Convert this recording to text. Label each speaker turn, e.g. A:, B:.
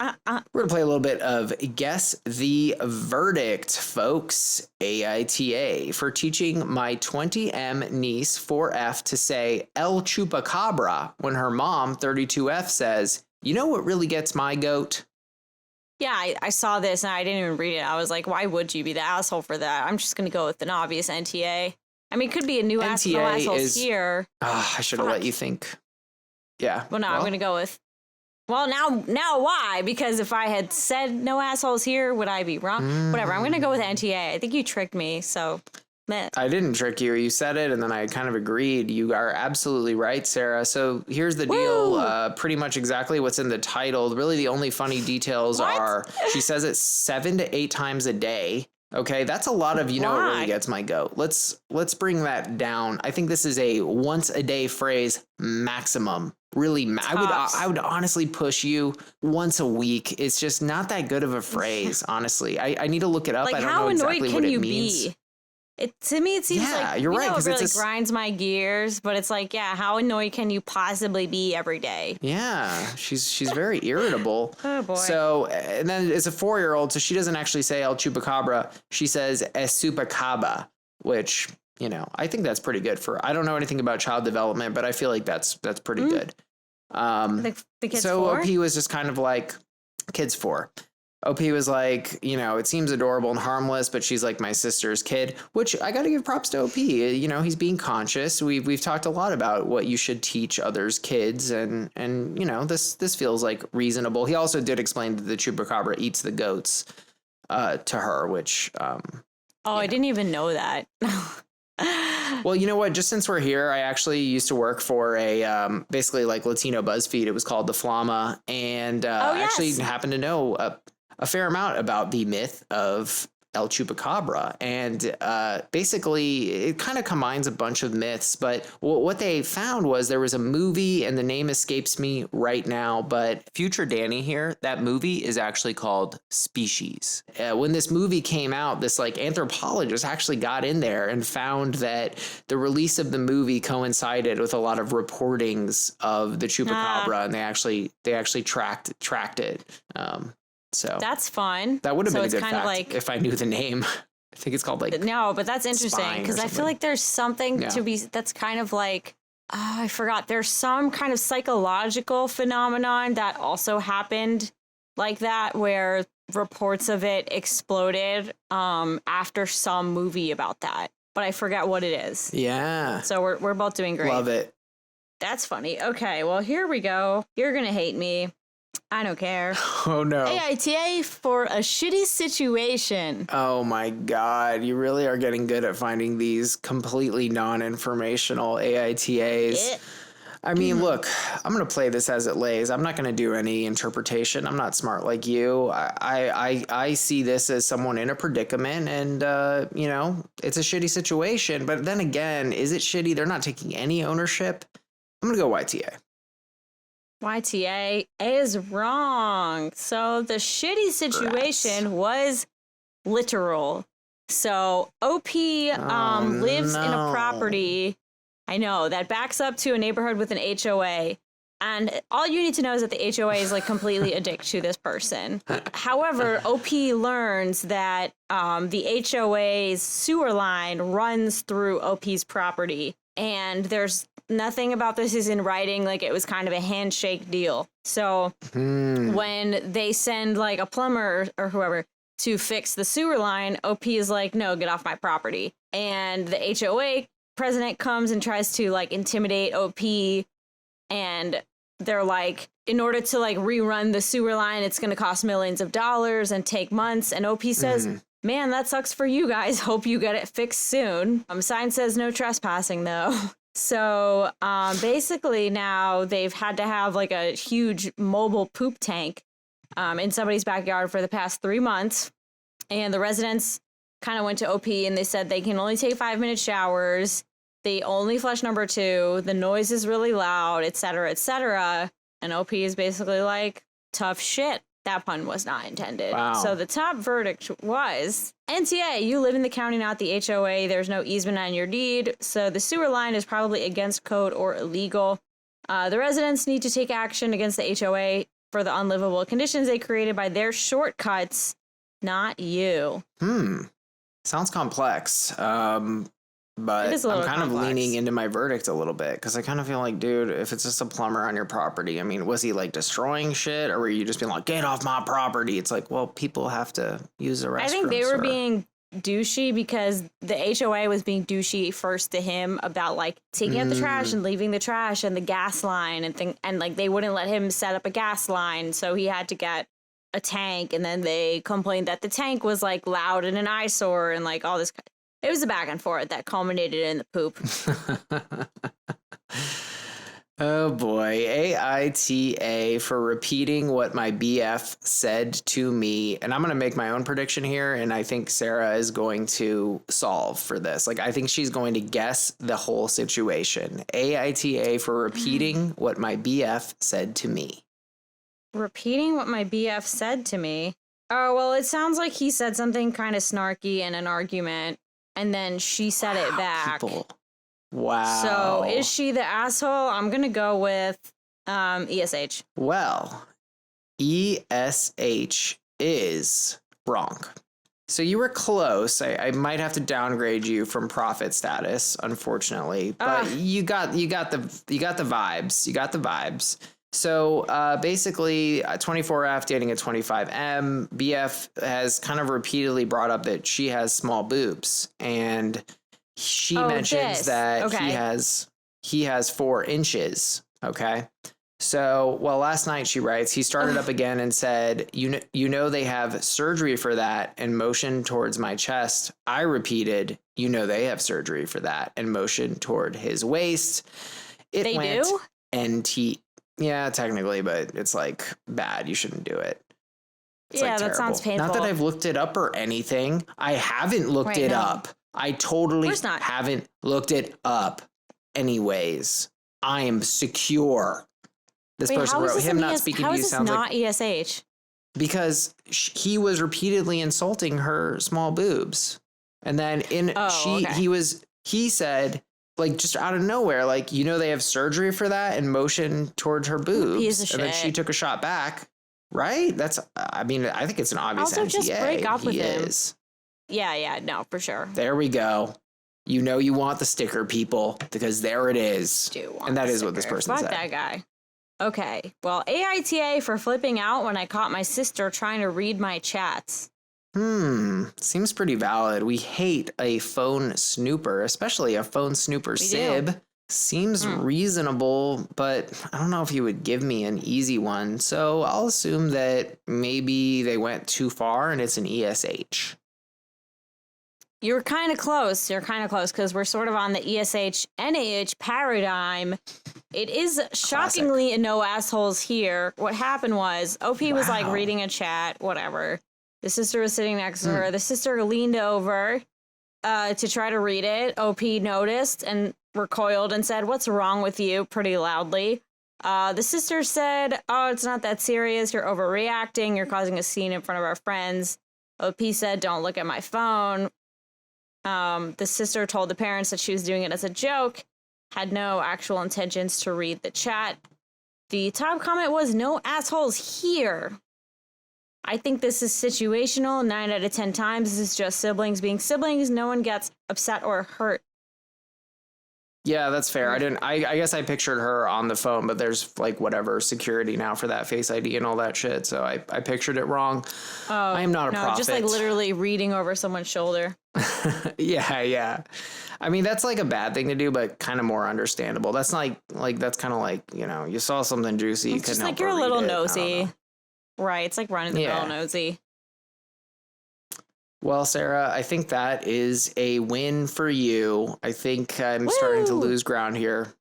A: We're going to play a little bit of Guess the Verdict, folks. AITA for teaching my 20M niece 4F to say El Chupacabra when her mom, 32F, says, you know what really gets my goat?
B: Yeah, I saw this and I didn't even read it. I was like, why would you be the asshole for that? I'm just going to go with an obvious NTA. I mean, it could be a new no assholes here.
A: I should have let you think. Yeah.
B: Well, no, I'm going to go with... Well, now why? Because if I had said no assholes here, would I be wrong? Whatever, I'm going to go with NTA. I think you tricked me, so... Meh.
A: I didn't trick you. You said it, and then I kind of agreed. You are absolutely right, Sarah. So here's the deal. Pretty much exactly what's in the title. Really, the only funny details are she says it 7 to 8 times a day. Okay, that's a lot of, you know, what really gets my goat. Let's bring that down. I think this is a once a day phrase maximum. Really, I would honestly push you once a week. It's just not that good of a phrase, honestly. I need to look it up.
B: Like,
A: I don't know exactly what it means.
B: Be? To me, it seems like,
A: you're right,
B: it really grinds my gears, but it's like, yeah, how annoyed can you possibly be every day?
A: Yeah, she's very irritable.
B: Oh, boy.
A: So, and then it's a 4-year-old, so she doesn't actually say El Chupacabra. She says Esupacaba, which, you know, I think that's pretty good for, I don't know anything about child development, but I feel like that's pretty good.
B: The kid's
A: so
B: 4?
A: OP was just kind of like, kid's 4. OP was like, you know, it seems adorable and harmless, but she's like my sister's kid, which I got to give props to OP. You know, he's being conscious. We've talked a lot about what you should teach others' kids, and you know, this feels like reasonable. He also did explain that the chupacabra eats the goats to her, which
B: I didn't even know that.
A: Well, you know what? Just since we're here, I actually used to work for a basically like Latino BuzzFeed. It was called The Flama, and I actually happened to know a fair amount about the myth of El Chupacabra. And basically, it kind of combines a bunch of myths. But what they found was there was a movie, and the name escapes me right now. But future Danny here, that movie is actually called Species. When this movie came out, this like anthropologist actually got in there and found that the release of the movie coincided with a lot of reportings of the Chupacabra, and they actually tracked it. So
B: that's fun.
A: That would have been a good fact like, if I knew the name. I think it's called like
B: no, but that's interesting because I feel like there's something to be that's kind of like I forgot. There's some kind of psychological phenomenon that also happened like that where reports of it exploded after some movie about that, but I forgot what it is.
A: Yeah.
B: So we're both doing great.
A: Love it.
B: That's funny. Okay, well here we go. You're gonna hate me. I don't care.
A: Oh, no.
B: AITA for a shitty situation.
A: Oh, my God. You really are getting good at finding these completely non-informational AITAs.
B: Yeah.
A: I mean, look, I'm going to play this as it lays. I'm not going to do any interpretation. I'm not smart like you. I see this as someone in a predicament, and, you know, it's a shitty situation. But then again, is it shitty? They're not taking any ownership. I'm going to go YTA.
B: YTA is wrong. So the shitty situation was literal. So OP lives in a property, I know, that backs up to a neighborhood with an HOA. And all you need to know is that the HOA is like completely addicted to this person. However, OP learns that the HOA's sewer line runs through OP's property. And there's nothing about this is in writing, like it was kind of a handshake deal. So when they send like a plumber or whoever to fix the sewer line, OP is like, no, get off my property. And the HOA president comes and tries to like intimidate OP, and they're like, in order to like rerun the sewer line, it's going to cost millions of dollars and take months. And OP says, man, that sucks for you guys. Hope you get it fixed soon. Sign says no trespassing, though. So basically now they've had to have like a huge mobile poop tank in somebody's backyard for the past 3 months. And the residents kind of went to OP and they said they can only take 5-minute showers. They only flush number 2. The noise is really loud, et cetera, et cetera. And OP is basically like, tough shit. That pun was not intended.
A: Wow.
B: So the top verdict was, NTA, you live in the county, not the HOA. There's no easement on your deed. So the sewer line is probably against code or illegal. The residents need to take action against the HOA for the unlivable conditions they created by their shortcuts, not you.
A: Sounds complex. But I'm kind of leaning into my verdict a little bit because I kind of feel like, dude, if it's just a plumber on your property, I mean, was he like destroying shit, or were you just being like, get off my property? It's like, well, people have to use the restroom.
B: I think they were being douchey because the HOA was being douchey first to him about like taking out the trash and leaving the trash and the gas line and like they wouldn't let him set up a gas line, so he had to get a tank, and then they complained that the tank was like loud and an eyesore and like all this. It was a back and forth that culminated in the poop.
A: Oh boy, AITA for repeating what my BF said to me. And I'm going to make my own prediction here, and I think Sarah is going to solve for this. Like, I think she's going to guess the whole situation. AITA for repeating what my BF said to me.
B: Repeating what my BF said to me? Oh, well, it sounds like he said something kind of snarky in an argument. And then she said it back.
A: People. Wow.
B: So is she the asshole? I'm going to go with ESH.
A: Well, ESH is wrong. So you were close. I might have to downgrade you from prophet status, unfortunately. But you got the vibes. You got the vibes. So basically, 24F dating a 25M, BF has kind of repeatedly brought up that she has small boobs, and she mentions that he has 4 inches. Okay. So, well, last night she writes, he started up again and said, you know, they have surgery for that, and motioned towards my chest. I repeated, you know, they have surgery for that, and motioned toward his waist.
B: They do?
A: NT. Yeah, technically, but it's like bad. You shouldn't do it. It's
B: yeah,
A: like
B: that sounds painful.
A: Not that I've looked it up or anything. I haven't looked it up. I totally haven't looked it up. Anyways, I am secure. This person wrote, him not speaking to you sounds like...
B: How is this not ESH?
A: Because he was repeatedly insulting her small boobs. And then he said... like, just out of nowhere, like, you know, they have surgery for that, and motion towards her boobs. And then she took a shot back. Right? That's, I mean, I think it's an obvious
B: also,
A: NTA.
B: just break up with him.
A: Is.
B: Yeah, no, for sure.
A: There we go. You know you want the sticker, people, because there it is. And that is what this person said.
B: Fuck that guy. Okay. Well, AITA for flipping out when I caught my sister trying to read my chats.
A: Seems pretty valid. We hate a phone snooper, especially a phone snooper sib. Seems reasonable, but I don't know if you would give me an easy one. So I'll assume that maybe they went too far and it's an ESH.
B: You're kind of close. Because we're sort of on the ESH NAH paradigm. It is shockingly a no assholes here. What happened was OP was like reading a chat, whatever. The sister was sitting next to her. The sister leaned over to try to read it. OP noticed and recoiled and said, "What's wrong with you?" pretty loudly. The sister said, "Oh, it's not that serious. You're overreacting. You're causing a scene in front of our friends." OP said, "Don't look at my phone." The sister told the parents that she was doing it as a joke, had no actual intentions to read the chat. The top comment was, "No assholes here." I think this is situational. 9 out of 10 times, this is just siblings being siblings. No one gets upset or hurt.
A: Yeah, that's fair. I guess I pictured her on the phone, but there's like whatever security now for that Face ID and all that shit. So I pictured it wrong.
B: Oh,
A: I am not a prophet.
B: Just like literally reading over someone's shoulder.
A: Yeah. I mean, that's like a bad thing to do, but kind of more understandable. That's like that's kind of like, you know, you saw something juicy.
B: It's just like you're a little nosy. Right. It's like running the mill nosy.
A: Well, Sarah, I think that is a win for you. I think I'm starting to lose ground here.